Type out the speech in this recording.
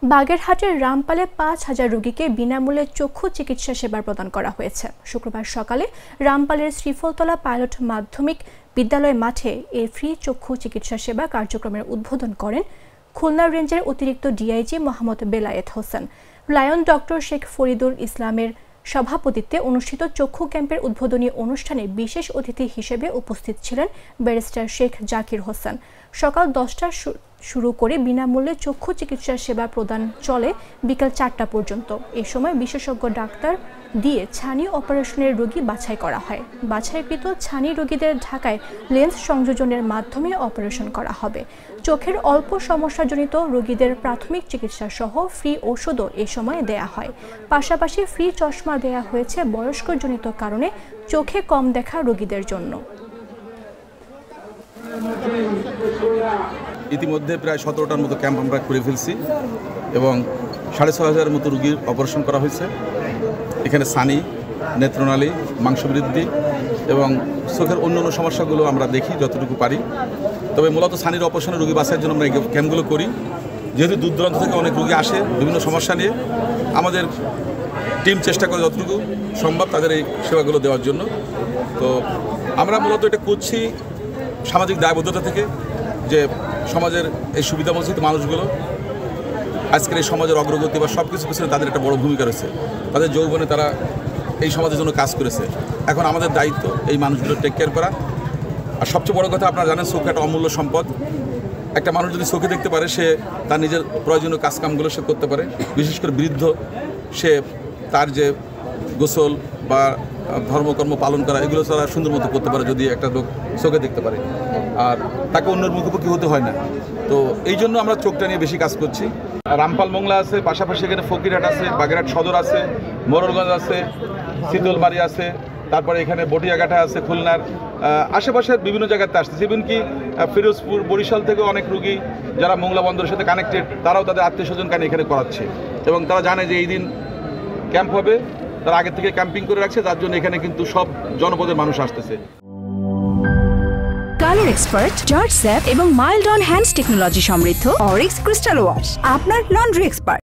বাগেরহাটের রামপালে ৫,০০০ রোগীকে বিনামূল্যে চক্ষু চিকিৎসা সেবা প্রদান করা হয়েছে। শুক্রবার সকালে রামপালের শ্রীফলতলা পাইলট মাধ্যমিক বিদ্যালয় মাঠে এই ফ্রি চক্ষু চিকিৎসা সেবা কার্যক্রমের উদ্বোধন করেন খুলনা রেঞ্জের অতিরিক্ত DIG Mohammad Belayet Hossain. Lion doctor Sheikh Faridul ইসলামের সভাপতিত্বে অনুষ্ঠিত চক্ষু ক্যাম্পের উদ্বোধনী অনুষ্ঠানে বিশেষ অতিথি হিসেবে উপস্থিত ছিলেন ব্যারিস্টার শেখ জাকির হোসেন। সকাল 10টা শুরু করে বিনামূল্যে চক্ষু চিকিৎসা সেবা প্রদান চলে বিকাল 4টা পর্যন্ত। এই সময় বিশেষজ্ঞ ডাক্তার দিয়ে ছানি অপারেশনের রোগী বাছাই করা হয়। বাছাইকৃত ছানি রোগীদের ঢাকায় লেন্স সংযোজনের মাধ্যমে অপারেশন করা হবে। চোখের অল্প সমস্যাজনিত রোগীদের প্রাথমিক চিকিৎসা সহ ফ্রি ওষুধও এ সময় দেয়া হয়। পাশাপাশি ফ্রি চশমা দেয়া হয়েছে বয়স্কজনিত কারণে চোখে কম দেখা রোগীদের জন্য। ইতিমধ্যে প্রায় 17টার মতো ক্যাম্প আমরা করে ফেলছি এবং 6,500 মতো রোগীর অপারেশন করা হয়েছে। এখানে ছানি, নেত্রনালী, মাংসবৃদ্ধি এবং চোখের অন্যান্য সমস্যাগুলো আমরা দেখি যতটুকু পারি। তবে মূলত ছানির অপারেশনের রোগী বাছাইয়ের জন্য আমরা এই ক্যাম্পগুলো করি। যেহেতু দূর দূরান্ত থেকে অনেক রোগী আসে বিভিন্ন সমস্যা নিয়ে, আমাদের টিম চেষ্টা করে যতটুকু সম্ভব তাদের এই সেবাগুলো দেওয়ার জন্য। তো আমরা মূলত এটা করছি সামাজিক দায়বদ্ধতা থেকে, যে সমাজের এই সুবিধাবঞ্চিত মানুষগুলো আজকের এই সমাজের অগ্রগতি বা সব কিছু পিছনে তাদের একটা বড় ভূমিকা রয়েছে। তাদের যৌবনে তারা এই সমাজের জন্য কাজ করেছে। এখন আমাদের দায়িত্ব এই মানুষগুলো টেক কেয়ার করা। আর সবচেয়ে বড় কথা, আপনারা জানেন চোখ একটা অমূল্য সম্পদ। একটা মানুষ যদি চোখে দেখতে পারে, সে তার নিজের প্রয়োজনীয় কাজকামগুলো সে করতে পারে। বিশেষ করে বৃদ্ধ, সে তার যে গোসল বা ধর্মকর্ম পালন করা, এগুলো তারা সুন্দর মতো করতে পারে যদি একটা লোক চোখে দেখতে পারে, আর তাকে অন্যের মুখোমুখি হতে হয় না। তো এই জন্য আমরা চোখটা নিয়ে বেশি কাজ করছি। রামপাল মোংলা আছে, পাশাপাশি এখানে ফকিরহাট আছে, বাগেরহাট সদর আছে, মোরলগঞ্জ আছে, শীতলমারি আছে, তারপরে এখানে বটিয়াঘাটা আছে, খুলনার আশেপাশের বিভিন্ন জায়গাতে আসছে। ইভেন কি ফিরোজপুর, বরিশাল থেকে অনেক রুগী যারা মোংলা বন্দরের সাথে কানেক্টেড, তারাও তাদের আত্মীয় স্বজনকে এখানে করাচ্ছে এবং তারা জানে যে এই দিন ক্যাম্প হবে, তারা আগে থেকে ক্যাম্পিং করে রাখছে, যার জন্য এখানে কিন্তু সব জনপদের মানুষ আসতেছে। কালার এক্সপার্ট, জর্জ স্যাপ এবং মাইল্ড অন হ্যান্ডস টেকনোলজি সমৃদ্ধ অরিক্স ক্রিস্টাল ওয়াশ আপনার লন্ড্রি এক্সপার্ট।